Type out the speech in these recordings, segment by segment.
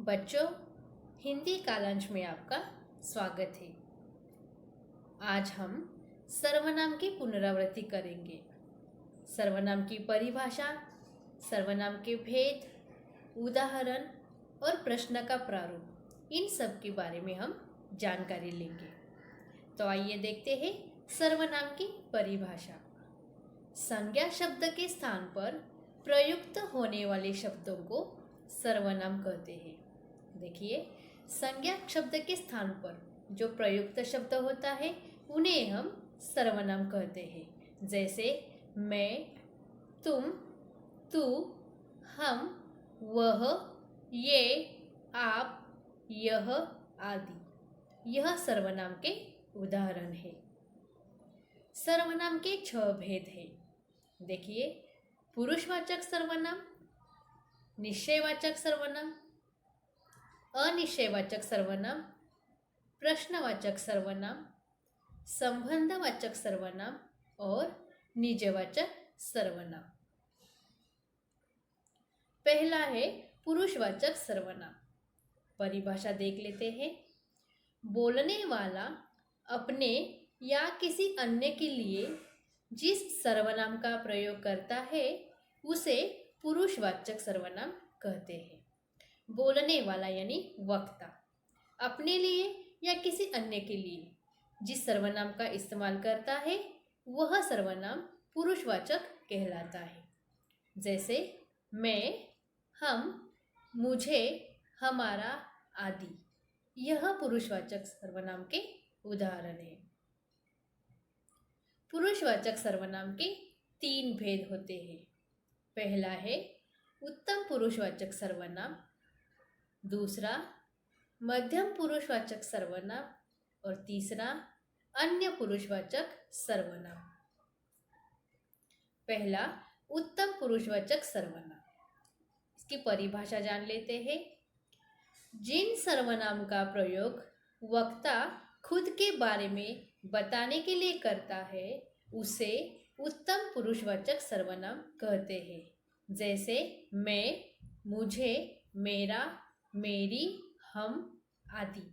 बच्चों, हिंदी कालांश में आपका स्वागत है। आज हम सर्वनाम की पुनरावृत्ति करेंगे। सर्वनाम की परिभाषा, सर्वनाम के भेद, उदाहरण और प्रश्न का प्रारूप, इन सब के बारे में हम जानकारी लेंगे। तो आइए देखते हैं सर्वनाम की परिभाषा। संज्ञा शब्द के स्थान पर प्रयुक्त होने वाले शब्दों को सर्वनाम कहते हैं। देखिए, संज्ञा शब्द के स्थान पर जो प्रयुक्त शब्द होता है उन्हें हम सर्वनाम कहते हैं। जैसे मैं, तुम, तू, हम, वह, ये, आप, यह आदि। यह सर्वनाम के उदाहरण है। सर्वनाम के 6 भेद हैं। देखिए, पुरुषवाचक सर्वनाम, निश्चयवाचक सर्वनाम, अनिश्चयवाचक सर्वनाम, प्रश्नवाचक सर्वनाम, संबंधवाचक सर्वनाम और निजवाचक सर्वनाम। पहला है पुरुषवाचक सर्वनाम। परिभाषा देख लेते हैं। बोलने वाला अपने या किसी अन्य के लिए जिस सर्वनाम का प्रयोग करता है उसे पुरुषवाचक सर्वनाम कहते हैं। बोलने वाला यानी वक्ता अपने लिए या किसी अन्य के लिए जिस सर्वनाम का इस्तेमाल करता है वह सर्वनाम पुरुषवाचक कहलाता है। जैसे मैं, हम, मुझे, हमारा आदि। यह पुरुषवाचक सर्वनाम के उदाहरण हैं। पुरुषवाचक सर्वनाम के 3 भेद होते हैं। पहला है उत्तम पुरुषवाचक सर्वनाम, दूसरा मध्यम पुरुषवाचक सर्वनाम और तीसरा अन्य पुरुषवाचक सर्वनाम। पहला उत्तम पुरुषवाचक सर्वनाम, इसकी परिभाषा जान लेते हैं। जिन सर्वनाम का प्रयोग वक्ता खुद के बारे में बताने के लिए करता है उसे उत्तम पुरुषवाचक सर्वनाम कहते हैं। जैसे मैं, मुझे, मेरा, मेरी, हम आदि।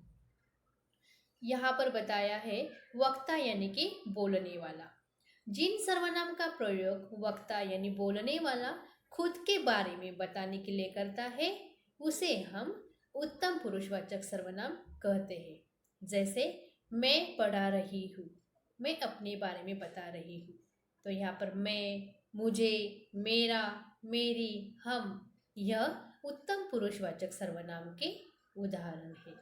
यहाँ पर बताया है वक्ता यानी कि बोलने वाला। जिन सर्वनाम का प्रयोग वक्ता यानी बोलने वाला खुद के बारे में बताने के लिए करता है उसे हम उत्तम पुरुषवाचक सर्वनाम कहते हैं। जैसे मैं पढ़ा रही हूँ, मैं अपने बारे में बता रही हूँ। तो यहाँ पर मैं, मुझे, मेरा, मेरी, हम, यह उत्तम पुरुषवाचक सर्वनाम के उदाहरण है।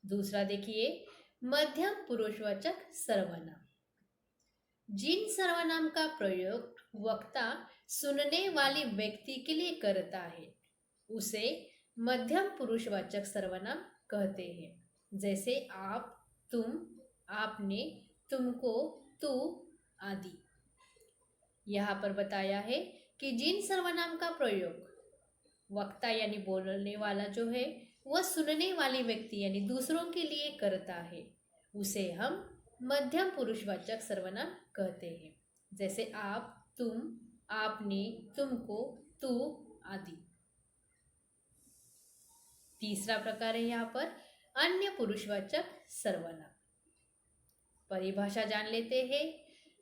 दूसरा देखिए, मध्यम पुरुषवाचक सर्वनाम। जिन सर्वनाम का प्रयोग वक्ता सुनने वाले व्यक्ति के लिए करता है उसे मध्यम पुरुषवाचक सर्वनाम कहते हैं। जैसे आप, तुम, आपने, तुमको, तू आदि। यहाँ पर बताया है कि जिन सर्वनाम का प्रयोग वक्ता यानी बोलने वाला जो है वह सुनने वाले व्यक्ति यानी दूसरों के लिए करता है उसे हम मध्यम पुरुषवाचक सर्वनाम कहते हैं। जैसे आप, तुम, आपने, तुमको, तू आदि। तीसरा प्रकार है यहाँ पर अन्य पुरुषवाचक सर्वनाम। परिभाषा जान लेते हैं।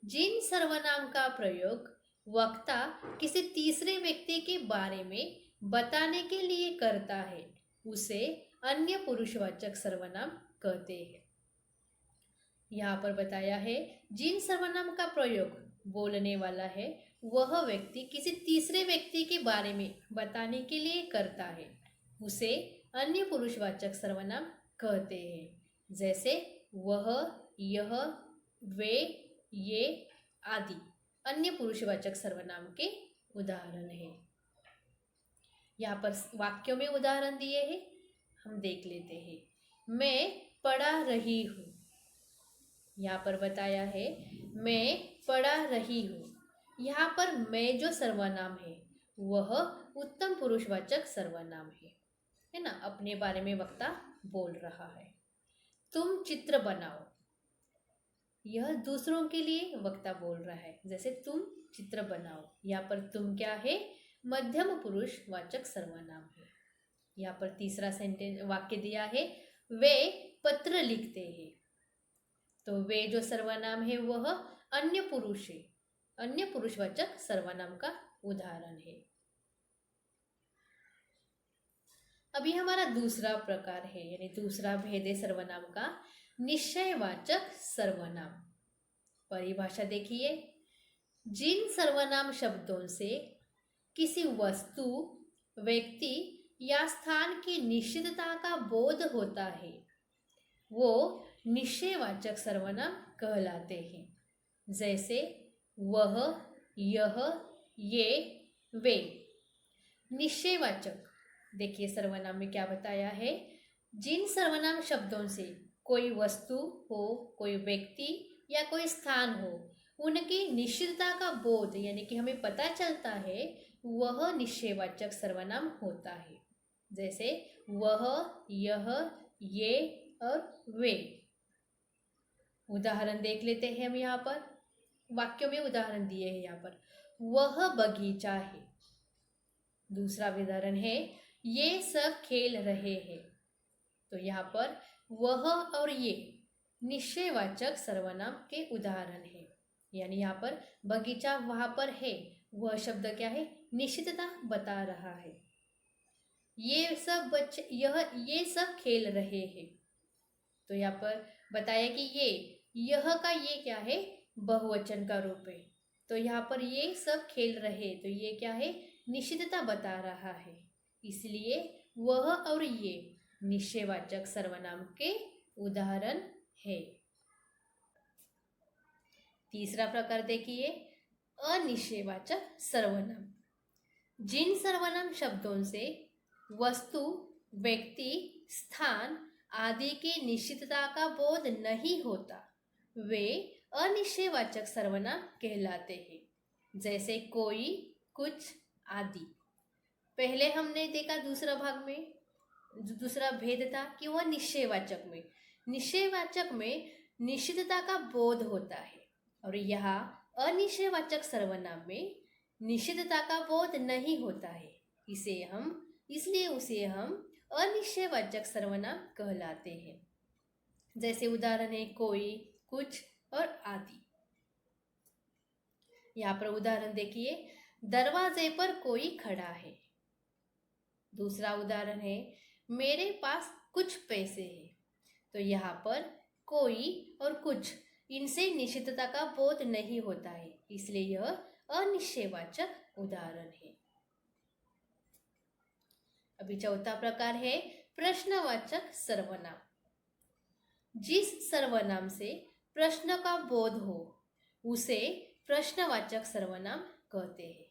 जिन सर्वनाम का प्रयोग वक्ता किसी तीसरे व्यक्ति के बारे में बताने के लिए करता है उसे अन्य पुरुषवाचक सर्वनाम कहते हैं। यहाँ पर बताया है जिन सर्वनाम का प्रयोग बोलने वाला है वह व्यक्ति किसी तीसरे व्यक्ति के बारे में बताने के लिए करता है उसे अन्य पुरुषवाचक सर्वनाम कहते हैं। जैसे वह, यह, वे, ये आदि अन्य पुरुषवाचक सर्वनाम के उदाहरण हैं। यहाँ पर वाक्यों में उदाहरण दिए हैं, हम देख लेते हैं। मैं पढ़ा रही हूँ। यहाँ पर बताया है मैं पढ़ा रही हूँ। यहाँ पर मैं जो सर्वनाम है वह उत्तम पुरुषवाचक सर्वनाम है ना। अपने बारे में वक्ता बोल रहा है। तुम चित्र बनाओ, यह दूसरों के लिए वक्ता बोल रहा है। जैसे तुम चित्र बनाओ, यहाँ पर तुम क्या है, मध्यम पुरुषवाचक सर्वनाम है। यहाँ पर तीसरा सेंटेंस वाक्य दिया है, वे पत्र लिखते हैं। तो वे जो सर्वनाम है वह अन्य पुरुष है, अन्य पुरुषवाचक सर्वनाम का उदाहरण है। अभी हमारा दूसरा प्रकार है, यानी दूसरा भेद है सर्वनाम का, निश्चयवाचक सर्वनाम। परिभाषा देखिए, जिन सर्वनाम शब्दों से किसी वस्तु, व्यक्ति या स्थान की निश्चितता का बोध होता है वो निश्चयवाचक सर्वनाम कहलाते हैं। जैसे वह, यह, ये, वे। निश्चयवाचक, देखिए सर्वनाम में क्या बताया है, जिन सर्वनाम शब्दों से कोई वस्तु हो, कोई व्यक्ति या कोई स्थान हो, उनकी निश्चितता का बोध यानी कि हमें पता चलता है, वह निश्चयवाचक सर्वनाम होता है। जैसे वह, यह, ये और वे। उदाहरण देख लेते हैं हम यहाँ पर, वाक्यों में उदाहरण दिए हैं यहाँ पर। वह बगीचा है। दूसरा उदाहरण है, ये सब खेल रहे हैं। तो यहाँ पर वह और ये निश्चयवाचक सर्वनाम के उदाहरण है। यानी यहाँ पर बगीचा वहां पर है, वह शब्द क्या है, निश्चितता बता रहा है। ये सब बच्चे, ये सब खेल रहे हैं। तो यहाँ पर बताया कि यह का ये क्या है, बहुवचन का रूप है। तो यहाँ पर ये सब खेल रहे, तो ये क्या है, निश्चितता बता रहा है। इसलिए वह और ये निश्चयवाचक सर्वनाम के उदाहरण है। तीसरा प्रकार देखिए, अनिश्चयवाचक सर्वनाम। जिन सर्वनाम शब्दों से वस्तु, व्यक्ति, स्थान आदि की निश्चितता का बोध नहीं होता वे अनिश्चयवाचक सर्वनाम कहलाते हैं। जैसे कोई, कुछ आदि। पहले हमने देखा दूसरा भाग में, दूसरा भेद था कि वह निश्चयवाचक में निश्चितता का बोध होता है, और यहाँ अनिश्चयवाचक सर्वनाम में निश्चितता का बोध नहीं होता है। इसलिए उसे हम अनिश्चयवाचक सर्वनाम कहलाते हैं। जैसे उदाहरण है कोई, कुछ और आदि। यहाँ पर उदाहरण देखिए, दरवाजे पर कोई खड़ा है। दूसरा उदाहरण है, मेरे पास कुछ पैसे हैं। तो यहाँ पर कोई और कुछ, इनसे निश्चितता का बोध नहीं होता है, इसलिए यह अनिश्चयवाचक उदाहरण है। अभी चौथा प्रकार है प्रश्नवाचक सर्वनाम। जिस सर्वनाम से प्रश्न का बोध हो उसे प्रश्नवाचक सर्वनाम कहते हैं।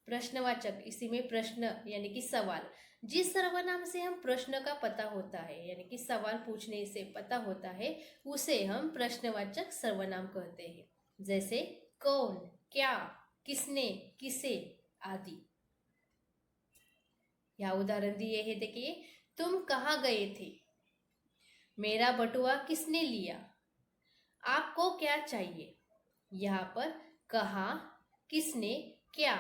प्रश्नवाचक, इसी में प्रश्न यानी कि सवाल, जिस सर्वनाम से हम प्रश्न का पता होता है यानी कि सवाल पूछने से पता होता है, उसे हम प्रश्नवाचक सर्वनाम कहते हैं। जैसे कौन, क्या, किसने, किसे आदि। यह उदाहरण दिए हैं, देखिए, तुम कहाँ गए थे, मेरा बटुआ किसने लिया, आपको क्या चाहिए। यहाँ पर कहाँ, किसने, क्या,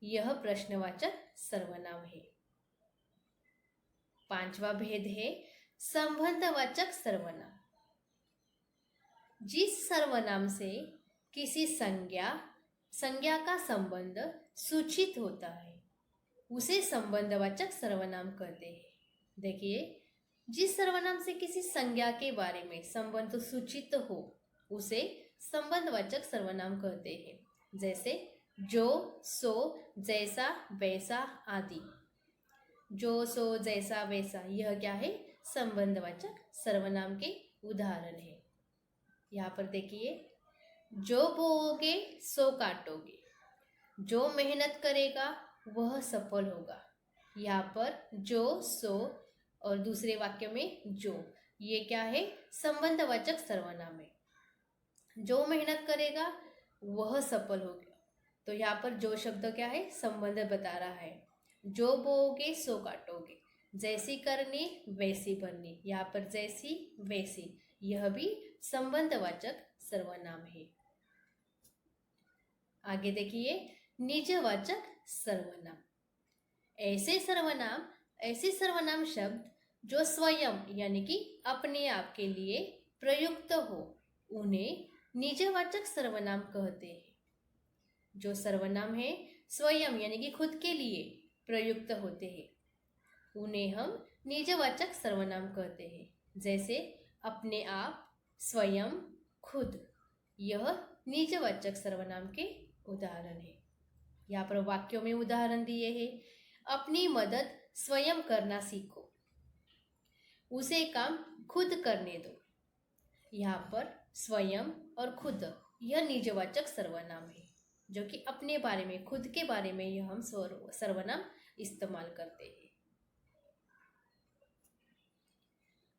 यह प्रश्नवाचक सर्वनाम है। पांचवा भेद है संबंधवाचक सर्वनाम। जिस सर्वनाम से किसी संज्ञा का संबंध सूचित होता है उसे संबंधवाचक सर्वनाम कहते हैं। देखिए, जिस सर्वनाम से किसी संज्ञा के बारे में संबंध सूचित हो उसे संबंधवाचक सर्वनाम कहते हैं। जैसे जो, सो, जैसा, वैसा आदि। जो, सो, जैसा, वैसा, यह क्या है, संबंधवाचक सर्वनाम के उदाहरण है। यहाँ पर देखिए, जो बोओगे सो काटोगे, जो मेहनत करेगा वह सफल होगा। यहाँ पर जो, सो और दूसरे वाक्य में जो, ये क्या है, संबंधवाचक सर्वनाम है। जो मेहनत करेगा वह सफल होगा, तो यहाँ पर जो शब्द क्या है, संबंध बता रहा है। जो बोओगे सो काटोगे, जैसी करनी वैसी बननी, यहाँ पर जैसी वैसी, यह भी संबंधवाचक सर्वनाम है। आगे देखिए, निजवाचक सर्वनाम। ऐसे सर्वनाम ऐसे सर्वनाम शब्द जो स्वयं यानी कि अपने आप के लिए प्रयुक्त हो उन्हें निजवाचक सर्वनाम कहते हैं। जो सर्वनाम है स्वयं यानी कि खुद के लिए प्रयुक्त होते हैं उन्हें हम निजवाचक सर्वनाम कहते हैं। जैसे अपने आप, स्वयं, खुद, यह निजवाचक सर्वनाम के उदाहरण है। यहाँ पर वाक्यों में उदाहरण दिए हैं। अपनी मदद स्वयं करना सीखो, उसे काम खुद करने दो। यहाँ पर स्वयं और खुद यह निजवाचक सर्वनाम है जो कि अपने बारे में, खुद के बारे में यह हम सर्वनाम इस्तेमाल करते हैं।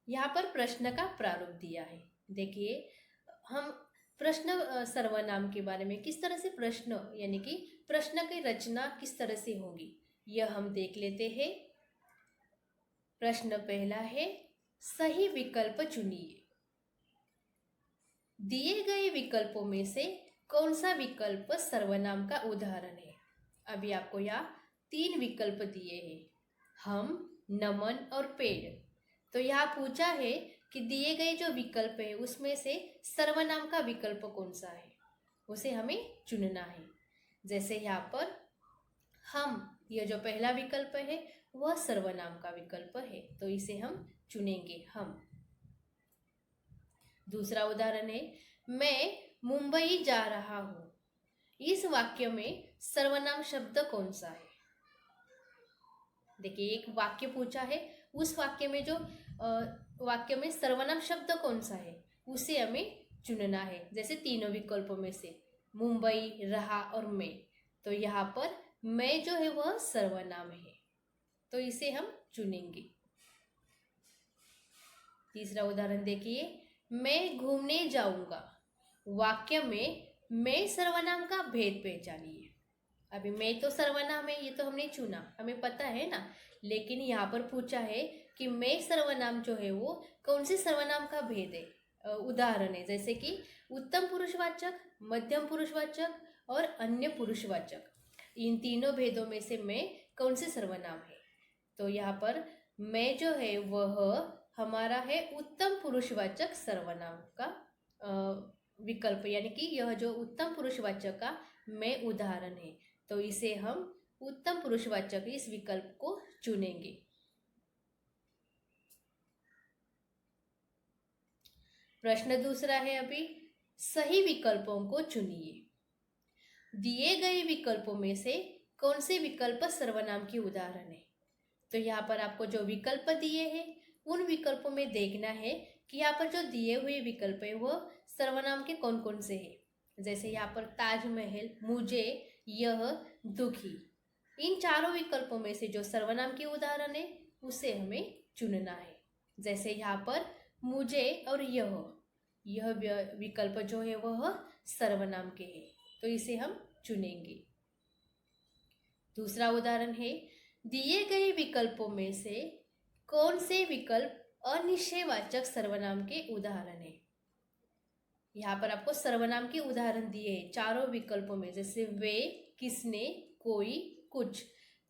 यहाँ पर प्रश्न का प्रारूप दिया है। देखिए, हम प्रश्न सर्वनाम के बारे में किस तरह से प्रश्न यानी कि प्रश्न की रचना किस तरह से होगी यह हम देख लेते हैं। प्रश्न पहला है, सही विकल्प चुनिए। दिए गए विकल्पों में से कौन सा विकल्प सर्वनाम का उदाहरण है? अभी आपको यहाँ 3 विकल्प दिए हैं, हम, नमन और पेड़। तो यहाँ पूछा है कि दिए गए जो विकल्प है उसमें से सर्वनाम का विकल्प कौन सा है, उसे हमें चुनना है। जैसे यहाँ पर हम, यह जो पहला विकल्प है वह सर्वनाम का विकल्प है, तो इसे हम चुनेंगे, हम। दूसरा उदाहरण है, मैं मुंबई जा रहा हूँ। इस वाक्य में सर्वनाम शब्द कौन सा है? देखिए, एक वाक्य पूछा है, उस वाक्य में जो वाक्य में सर्वनाम शब्द कौन सा है उसे हमें चुनना है। जैसे तीनों विकल्पों में से मुंबई, रहा और मैं, तो यहाँ पर मैं जो है वह सर्वनाम है, तो इसे हम चुनेंगे। तीसरा उदाहरण देखिए, मैं घूमने जाऊंगा। वाक्य में मैं सर्वनाम का भेद पहचानिए। अभी मैं तो सर्वनाम है, ये तो हमने चुना, हमें पता है ना, लेकिन यहाँ पर पूछा है कि मैं सर्वनाम जो है वो कौन से सर्वनाम का भेद है, उदाहरण है। जैसे कि उत्तम पुरुषवाचक, मध्यम पुरुषवाचक और अन्य पुरुषवाचक, इन तीनों भेदों में से मैं कौन से सर्वनाम है? तो यहाँ पर मैं जो है वह हमारा है उत्तम पुरुषवाचक सर्वनाम का विकल्प, यानी कि यह जो उत्तम पुरुषवाचक का मैं उदाहरण है, तो इसे हम उत्तम पुरुषवाचक इस विकल्प को चुनेंगे। प्रश्न दूसरा है, अभी सही विकल्पों को चुनिए। दिए गए विकल्पों में से कौन से विकल्प सर्वनाम की उदाहरण है? तो यहाँ पर आपको जो विकल्प दिए हैं उन विकल्पों में देखना है कि यहाँ पर जो दिए हुए विकल्प है वह सर्वनाम के कौन कौन से हैं। जैसे यहाँ पर ताजमहल, मुझे, यह, दुखी, इन चारों विकल्पों में से जो सर्वनाम की उदाहरण है उसे हमें चुनना है। जैसे यहाँ पर मुझे और यह विकल्प जो है वह सर्वनाम के हैं, तो इसे हम चुनेंगे। दूसरा उदाहरण है, दिए गए विकल्पों में से कौन से विकल्प अनिश्चयवाचक सर्वनाम के उदाहरण है? यहाँ पर आपको सर्वनाम के उदाहरण दिए हैं चारों विकल्पों में, जैसे वे, किसने, कोई, कुछ।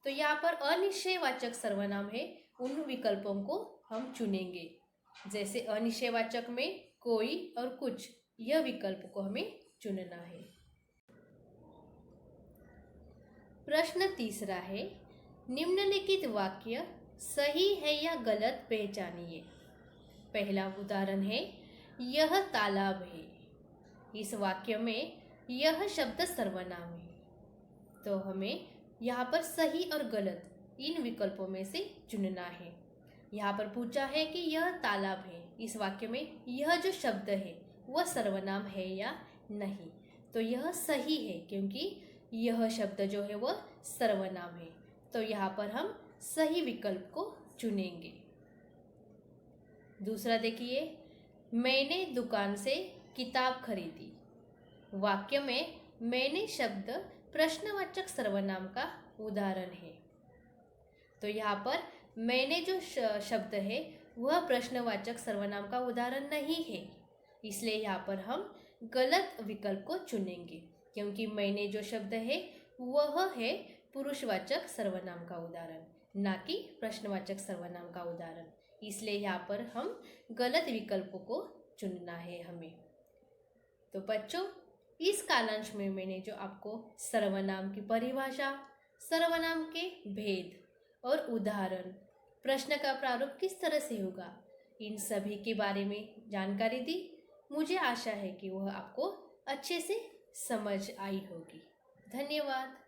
तो यहाँ पर अनिश्चयवाचक सर्वनाम है, उन विकल्पों को हम चुनेंगे। जैसे अनिश्चयवाचक में कोई और कुछ, यह विकल्प को हमें चुनना है। प्रश्न तीसरा है, निम्नलिखित वाक्य सही है या गलत पहचानिए। पहला उदाहरण है, यह तालाब है। इस वाक्य में यह शब्द सर्वनाम है, तो हमें यहाँ पर सही और गलत इन विकल्पों में से चुनना है। यहाँ पर पूछा है कि यह तालाब है, इस वाक्य में यह जो शब्द है वह सर्वनाम है या नहीं, तो यह सही है क्योंकि यह शब्द जो है वह सर्वनाम है, तो यहाँ पर हम सही विकल्प को चुनेंगे। दूसरा देखिए, मैंने दुकान से किताब खरीदी। वाक्य में मैंने शब्द प्रश्नवाचक सर्वनाम का उदाहरण है, तो यहाँ पर मैंने जो शब्द है वह प्रश्नवाचक सर्वनाम का उदाहरण नहीं है, इसलिए यहाँ पर हम गलत विकल्प को चुनेंगे क्योंकि मैंने जो शब्द है वह है पुरुषवाचक सर्वनाम का उदाहरण, ना कि प्रश्नवाचक सर्वनाम का उदाहरण। इसलिए यहाँ पर हम गलत विकल्पों को चुनना है हमें। तो बच्चों, इस कालांश में मैंने जो आपको सर्वनाम की परिभाषा, सर्वनाम के भेद और उदाहरण, प्रश्न का प्रारूप किस तरह से होगा, इन सभी के बारे में जानकारी दी। मुझे आशा है कि वह आपको अच्छे से समझ आई होगी। धन्यवाद।